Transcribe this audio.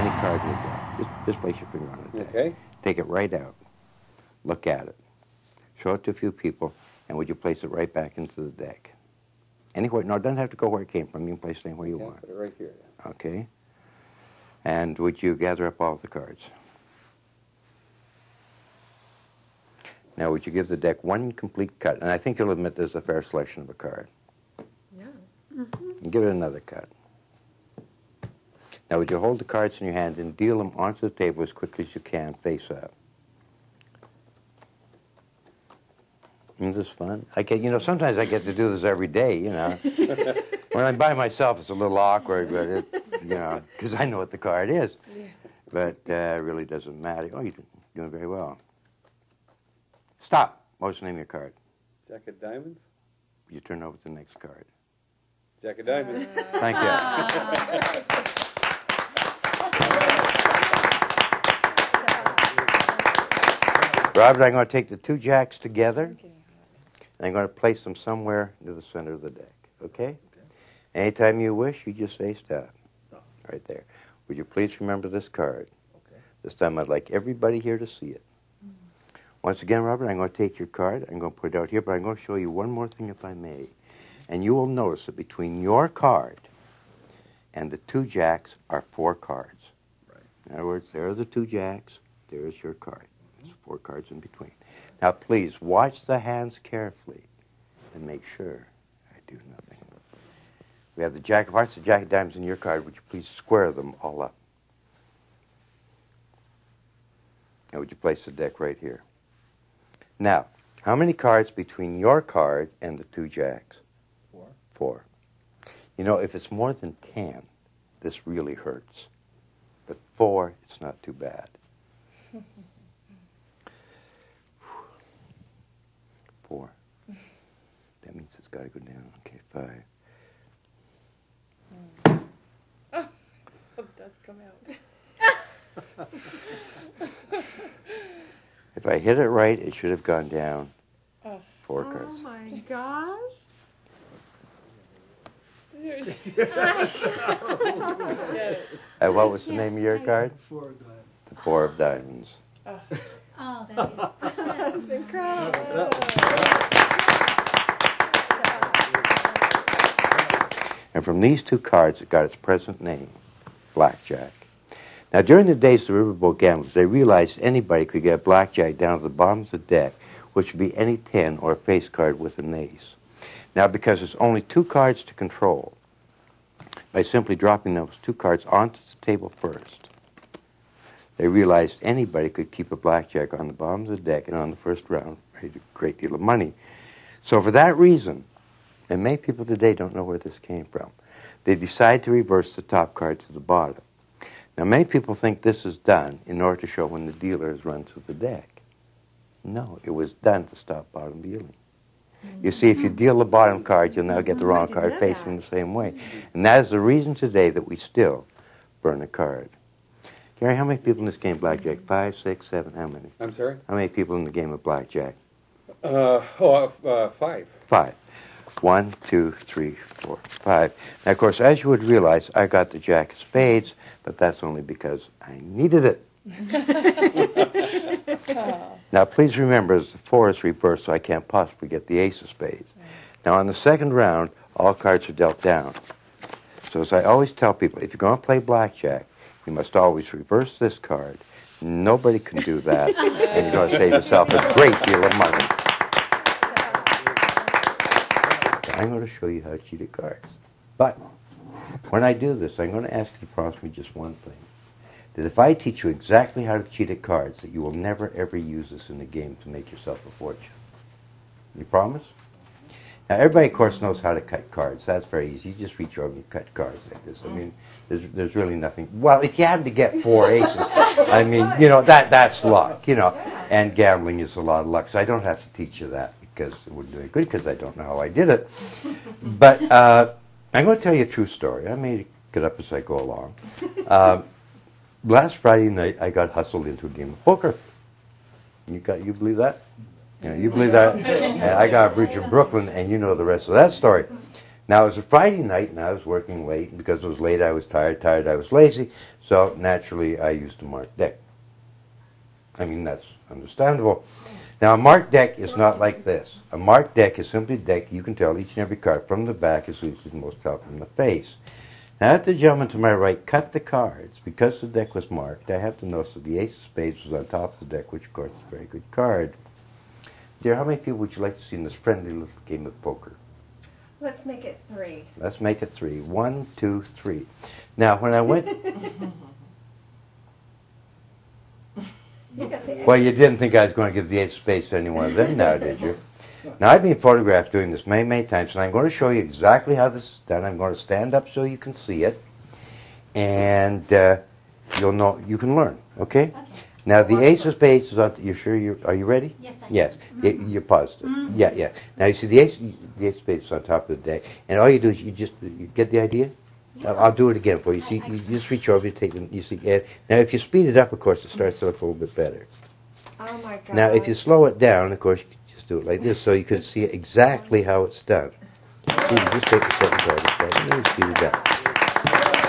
any card in the deck. Just place your finger on the deck. Okay. Take it right out. Look at it. Show it to a few people, and would you place it right back into the deck? Anywhere. No, it doesn't have to go where it came from. You can place it anywhere you want. Put it right here. Okay. And would you gather up all of the cards? Now, would you give the deck one complete cut? And I think you'll admit there's a fair selection of a card. Yeah. And give it another cut. Now, would you hold the cards in your hand and deal them onto the table as quickly as you can, face up? Isn't this fun? Sometimes I get to do this every day, When I'm by myself, it's a little awkward, but, because I know what the card is. Yeah. But it really doesn't matter. Oh, you're doing very well. Stop. What's the name of your card? Jack of diamonds. You turn over to the next card. Jack of diamonds. Thank you. Robert, I'm going to take the two jacks together, and I'm going to place them somewhere near the center of the deck, okay? Anytime you wish, you just say stop. Stop. Right there. Would you please remember this card? Okay. This time I'd like everybody here to see it. Once again, Robert, I'm going to take your card. I'm going to put it out here, but I'm going to show you one more thing, if I may. And you will notice that between your card and the two jacks are 4 cards. Right. In other words, there are the two jacks. There's your card. There's 4 cards in between. Now, please, watch the hands carefully and make sure I do nothing. We have the jack of hearts, the jack of diamonds in your card. Would you please square them all up? Now, would you place the deck right here? Now, how many cards between your card and the two jacks? 4. 4. If it's more than 10, this really hurts. But 4, it's not too bad. 4. That means it's got to go down. Okay, 5. Oh, some dust come out. If I hit it right, it should have gone down 4 cards. Oh my gosh. What was the name of your card? 4 of diamonds. The 4 of diamonds. Oh, that is That's incredible. And from these 2 cards, it got its present name, blackjack. Now, during the days of the riverboat gamblers, they realized anybody could get blackjack down to the bottom of the deck, which would be any 10 or a face card with an ace. Now, because there's only 2 cards to control, by simply dropping those 2 cards onto the table first, they realized anybody could keep a blackjack on the bottom of the deck and on the first round made a great deal of money. So for that reason, and many people today don't know where this came from, they decided to reverse the top card to the bottom. Now, many people think this is done in order to show when the dealer has run through the deck. No, it was done to stop bottom dealing. You see, if you deal the bottom card, you'll now get the wrong card facing the same way. And that is the reason today that we still burn a card. Gary, how many people in this game of blackjack? 5, 6, 7, how many? I'm sorry? How many people in the game of blackjack? 5. 5. 1, 2, 3, 4, 5. Now, of course, as you would realize, I got the jack of spades, but that's only because I needed it. Now, please remember, the 4 is reversed, so I can't possibly get the ace of spades. Now, on the second round, all cards are dealt down. So as I always tell people, if you're going to play blackjack, you must always reverse this card. Nobody can do that, and you're going to save yourself a great deal of money. I'm going to show you how to cheat at cards. But when I do this, I'm going to ask you to promise me just one thing. That if I teach you exactly how to cheat at cards, that you will never, ever use this in a game to make yourself a fortune. You promise? Now, everybody, of course, knows how to cut cards. That's very easy. You just reach over and cut cards like this. I mean, there's really nothing. Well, if you had to get 4 aces, I mean, that's luck, And gambling is a lot of luck. So I don't have to teach you that because it wouldn't do any good because I don't know how I did it. But I'm going to tell you a true story. I may get up as I go along. Last Friday night, I got hustled into a game of poker. You believe that? You believe that? And I got a bridge in Brooklyn, and you know the rest of that story. Now, it was a Friday night, and I was working late, and because it was late, I was tired, I was lazy, so naturally, I used a marked deck. I mean, that's understandable. Now, a marked deck is not like this. A marked deck is simply a deck you can tell each and every card from the back is the most tell from the face. Now, if the gentleman to my right cut the cards, because the deck was marked, I have to notice that the ace of spades was on top of the deck, which, of course, is a very good card. Dear, how many people would you like to see in this friendly little game of poker? Let's make it 3. Let's make it 3. 1, 2, 3. Now, when I went... You got the Well, you didn't think I was going to give the ace of spades to any one of them now, did you? Now, I've been photographed doing this many, many times, and I'm going to show you exactly how this is done. I'm going to stand up so you can see it, and you'll know, you can learn, okay? Now, the ace of spades is on, you're sure are you ready? Yes, I am. Yes, you're positive. Mm-hmm. Yeah, yeah. Now, you see, the ace of spades is on top of the deck, and all you do is you get the idea? Yeah. I'll do it again for you. See, you just reach over, you take them, you see, and now if you speed it up, of course, it starts to look a little bit better. Oh my God. Now, if you slow it down, of course, you can just do it like this, so you can see exactly how it's done. See, you just take the second card, and you speed it up.